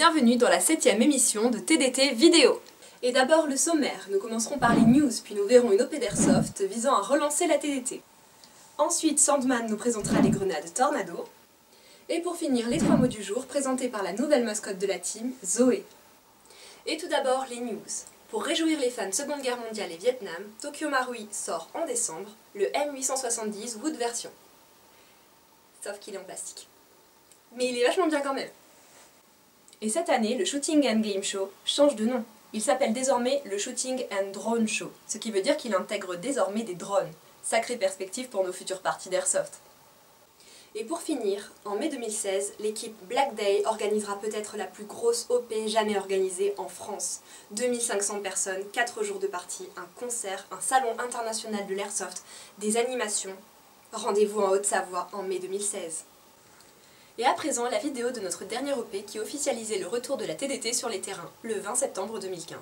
bienvenue dans la 7e émission de TDT Vidéo. Et d'abord le sommaire, nous commencerons par les news, puis nous verrons une OP d'Airsoft visant à relancer la TDT. Ensuite, Sandman nous présentera les grenades Tornado. Et pour finir, les 3 mots du jour, présentés par la nouvelle mascotte de la team, Zoé. Et tout d'abord, les news. Pour réjouir les fans Seconde Guerre mondiale et Vietnam, Tokyo Marui sort en décembre le M870 Wood version. Sauf qu'il est en plastique. Mais il est vachement bien quand même. Et cette année, le Shooting and Game Show change de nom. Il s'appelle désormais le Shooting and Drone Show, ce qui veut dire qu'il intègre désormais des drones. Sacrée perspective pour nos futures parties d'Airsoft. Et pour finir, en mai 2016, l'équipe Black Day organisera peut-être la plus grosse OP jamais organisée en France. 2500 personnes, 4 jours de partie, un concert, un salon international de l'Airsoft, des animations. Rendez-vous en Haute-Savoie en mai 2016. Et à présent, la vidéo de notre dernière OP qui officialisait le retour de la TDT sur les terrains, le 20 septembre 2015.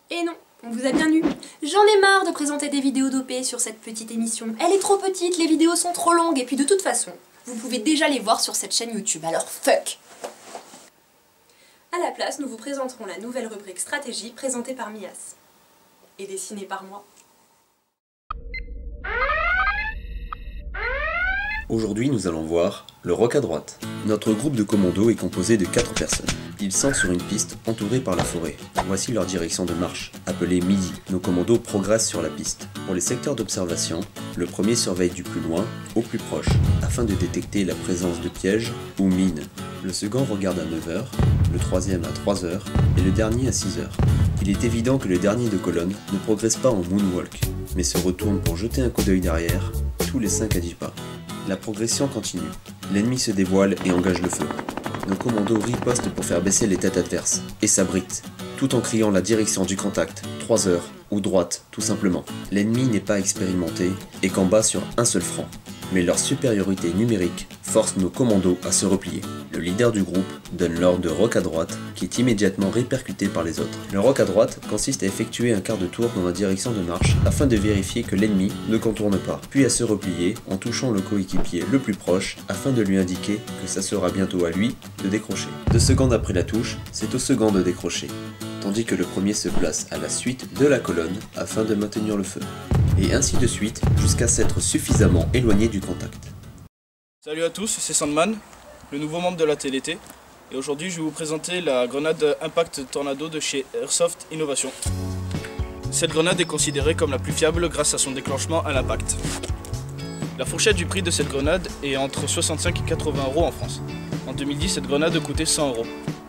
Et non, on vous a bien eu. J'en ai marre de présenter des vidéos d'OP sur cette petite émission. Elle est trop petite, les vidéos sont trop longues, et puis de toute façon, vous pouvez déjà les voir sur cette chaîne YouTube, alors fuck! À la place, nous vous présenterons la nouvelle rubrique Stratégie présentée par Mias. Et dessinée par moi. Aujourd'hui, nous allons voir le rock à droite. Notre groupe de commandos est composé de 4 personnes. Ils sont sur une piste entourée par la forêt. Voici leur direction de marche, appelée midi. Nos commandos progressent sur la piste. Pour les secteurs d'observation, le premier surveille du plus loin au plus proche, afin de détecter la présence de pièges ou mines. Le second regarde à 9h, le troisième à 3h et le dernier à 6h. Il est évident que le dernier de colonne ne progresse pas en moonwalk, mais se retourne pour jeter un coup d'œil derrière, tous les 5 à 10 pas. La progression continue. L'ennemi se dévoile et engage le feu. Nos commandos ripostent pour faire baisser les têtes adverses, et s'abritent, tout en criant la direction du contact, 3h, ou droite, tout simplement. L'ennemi n'est pas expérimenté, et combat sur un seul front. Mais leur supériorité numérique force nos commandos à se replier. Le leader du groupe donne l'ordre de rock à droite, qui est immédiatement répercuté par les autres. Le rock à droite consiste à effectuer un quart de tour dans la direction de marche afin de vérifier que l'ennemi ne contourne pas, puis à se replier en touchant le coéquipier le plus proche afin de lui indiquer que ça sera bientôt à lui de décrocher. 2 secondes après la touche, c'est au second de décrocher, tandis que le premier se place à la suite de la colonne afin de maintenir le feu. Et ainsi de suite, jusqu'à s'être suffisamment éloigné du contact. Salut à tous, c'est Sandman, le nouveau membre de la TDT. Et aujourd'hui, je vais vous présenter la grenade Impact Tornado de chez Airsoft Innovation. Cette grenade est considérée comme la plus fiable grâce à son déclenchement à l'impact. La fourchette du prix de cette grenade est entre 65 et 80 € en France. En 2010, cette grenade coûtait 100 €.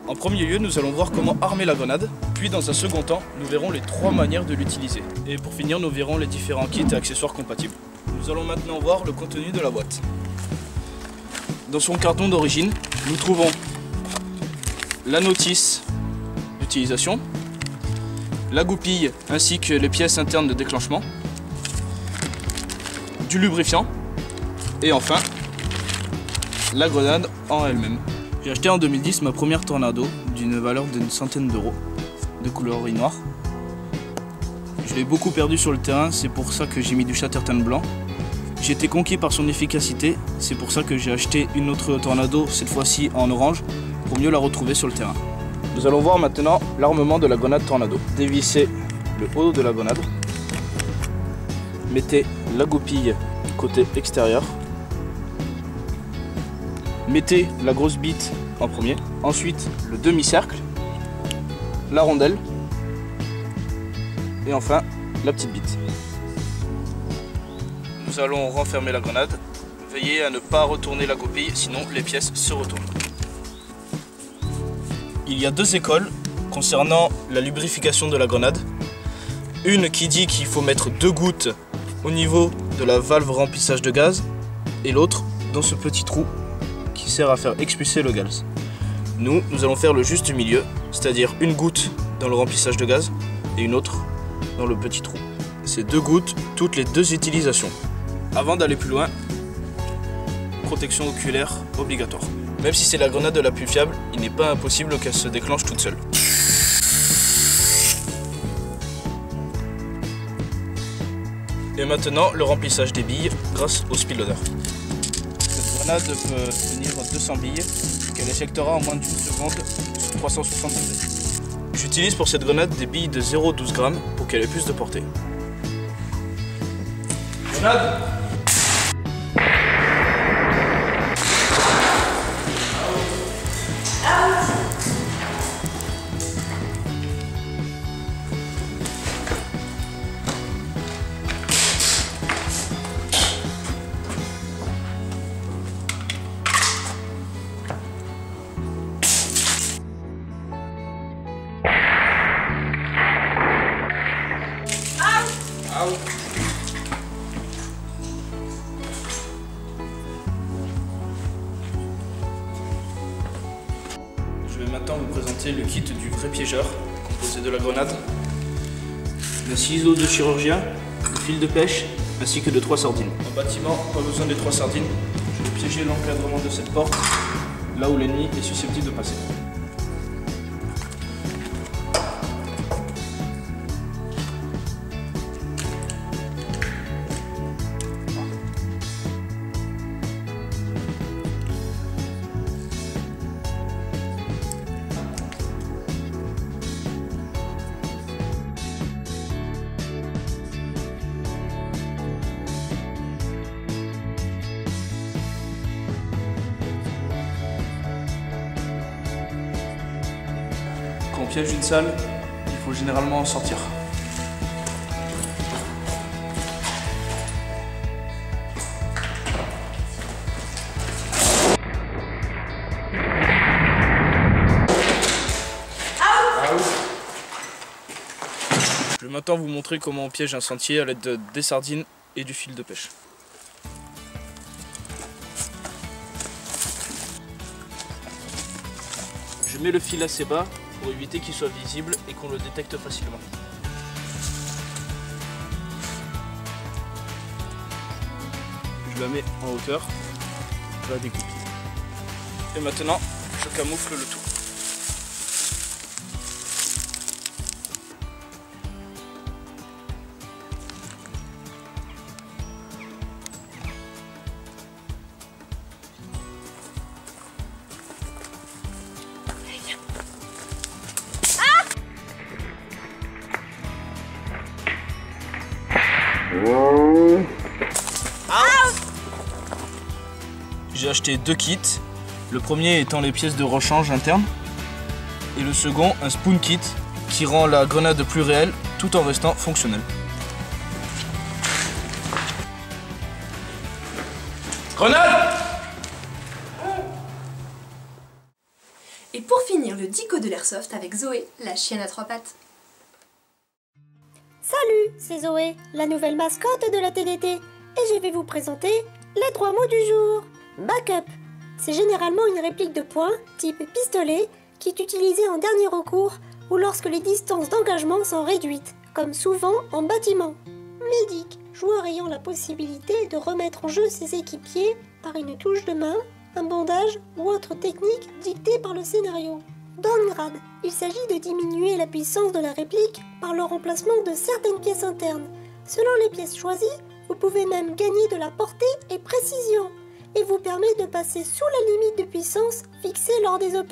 En premier lieu, nous allons voir comment armer la grenade, puis dans un second temps, nous verrons les 3 manières de l'utiliser. Et pour finir, nous verrons les différents kits et accessoires compatibles. Nous allons maintenant voir le contenu de la boîte. Dans son carton d'origine, nous trouvons la notice d'utilisation, la goupille ainsi que les pièces internes de déclenchement, du lubrifiant et enfin la grenade en elle-même. J'ai acheté en 2010 ma première Tornado d'une valeur d'une centaine d'euros, de couleur gris noir. Je l'ai beaucoup perdu sur le terrain, c'est pour ça que j'ai mis du Chatterton blanc. J'ai été conquis par son efficacité, c'est pour ça que j'ai acheté une autre Tornado, cette fois-ci en orange, pour mieux la retrouver sur le terrain. Nous allons voir maintenant l'armement de la grenade Tornado. Dévissez le haut de la grenade. Mettez la goupille côté extérieur. Mettez la grosse bite en premier, ensuite le demi-cercle, la rondelle et enfin la petite bite. Nous allons renfermer la grenade. Veillez à ne pas retourner la goupille, sinon les pièces se retournent. Il y a 2 écoles concernant la lubrification de la grenade. Une qui dit qu'il faut mettre 2 gouttes au niveau de la valve remplissage de gaz et l'autre dans ce petit trou qui sert à faire expulser le gaz. Nous allons faire le juste milieu, c'est-à-dire une goutte dans le remplissage de gaz et une autre dans le petit trou. C'est 2 gouttes toutes les 2 utilisations. Avant d'aller plus loin, protection oculaire obligatoire. Même si c'est la grenade la plus fiable, il n'est pas impossible qu'elle se déclenche toute seule. Et maintenant, le remplissage des billes grâce au speedloader. Cette grenade peut tenir 200 billes, qu'elle Elle éjectera en moins d'une seconde sous 360 degrés. J'utilise pour cette grenade des billes de 0,12 g pour qu'elle ait plus de portée. Grenade! Je vais maintenant vous présenter le kit du vrai piégeur, composé de la grenade, d'un ciseau de chirurgien, de fil de pêche, ainsi que de 3 sardines. En bâtiment, pas besoin des 3 sardines. Je vais piéger l'encadrement de cette porte, là où l'ennemi est susceptible de passer. Quand on piège une salle, il faut généralement en sortir. Je vais maintenant vous montrer comment on piège un sentier à l'aide des sardines et du fil de pêche. Je mets le fil assez bas pour éviter qu'il soit visible et qu'on le détecte facilement. Je la mets en hauteur, je la découpe. Et maintenant, je camoufle le tout. J'ai acheté 2 kits, le premier étant les pièces de rechange interne et le second un spoon kit qui rend la grenade plus réelle tout en restant fonctionnelle. Grenade! Et pour finir, le dico de l'airsoft avec Zoé, la chienne à 3 pattes. Salut, c'est Zoé, la nouvelle mascotte de la TDT, et je vais vous présenter les 3 mots du jour. Backup, c'est généralement une réplique de poing, type pistolet, qui est utilisée en dernier recours ou lorsque les distances d'engagement sont réduites, comme souvent en bâtiment. Médic, joueur ayant la possibilité de remettre en jeu ses équipiers par une touche de main, un bandage ou autre technique dictée par le scénario. Downgrade, il s'agit de diminuer la puissance de la réplique par le remplacement de certaines pièces internes. Selon les pièces choisies, vous pouvez même gagner de la portée et précision, et vous permet de passer sous la limite de puissance fixée lors des OP.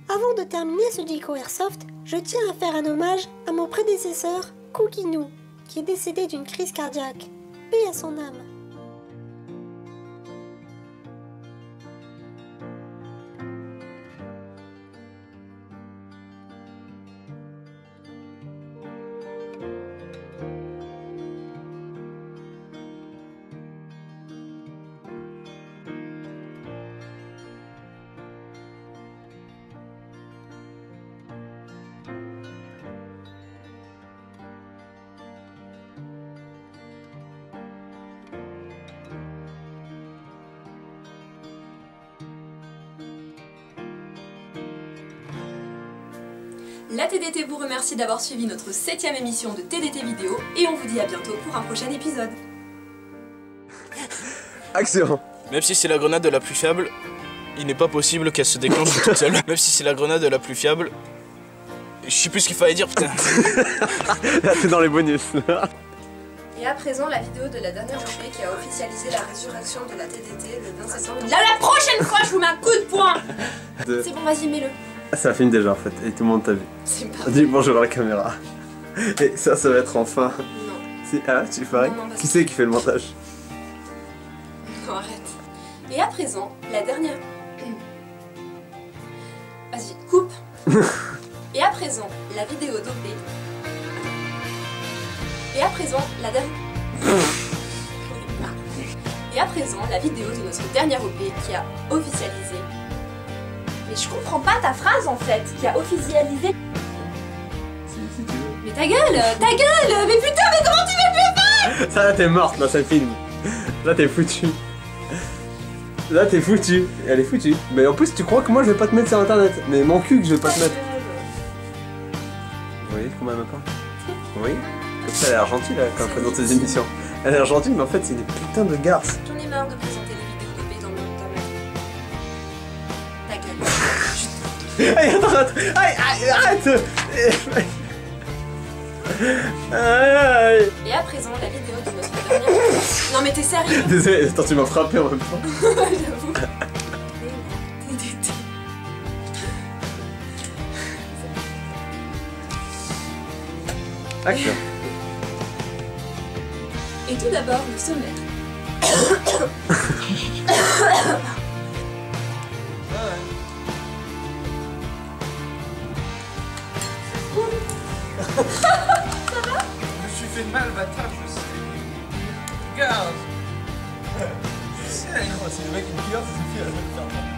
Avant de terminer ce dico Airsoft, je tiens à faire un hommage à mon prédécesseur, Koukinou, qui est décédé d'une crise cardiaque. Paix à son âme. La TDT vous remercie d'avoir suivi notre 7e émission de TDT vidéo et on vous dit à bientôt pour un prochain épisode. Action! Même si c'est la grenade la plus fiable, il n'est pas possible qu'elle se déclenche toute seule. Même si c'est la grenade la plus fiable, je sais plus ce qu'il fallait dire, putain. Là, c'est dans les bonus. Et Et à présent, la vidéo de la dernière OP qui a officialisé la résurrection de la TDT le 20 septembre. Là, la prochaine fois, je vous mets un coup de poing. C'est bon, vas-y, mets-le. C'est un film déjà en fait, et tout le monde t'a vu. C'est pas Dis bonjour à la caméra. Et ça va être enfin... Non, Si, ah, tu parais? Non, parce Qui que- c'est qui fait le montage? non, arrête. Et à présent, la dernière... Vas-y, coupe. Et à présent, la vidéo d'OP. Et à présent, la dernière... Et à présent, la vidéo de notre dernière OP qui a officialisé... Mais je comprends pas ta phrase en fait, qui a officialisé... Si tu veux. Mais ta gueule! Mais putain, mais comment tu veux que je le fasse? Ça là t'es morte dans ce film. Là t'es foutu. Là t'es foutu. Elle est foutue. Mais en plus tu crois que moi je vais pas te mettre sur internet. Mais mon cul que je vais pas te mettre. Vous voyez comment elle me parle? Oui. Comme ça elle a l'air gentille là quand elle présente ses émissions. Elle a l'air gentille mais en fait c'est des putains de garces. J'en ai marre de présenter des vidéos d'OP dans mon internet. Ta gueule. Aïe, arrête! Aïe, arrête! Aïe. Et à présent, la vidéo de notre dernière... Non mais t'es sérieux? Désolé, attends, tu m'as frappé en même temps. J'avoue. TDT. Action. Et tout d'abord, le sommaire. Je me suis fait mal, bâtard, je sais. Regarde. Je sais, gros, c'est le mec qui me regarde, c'est le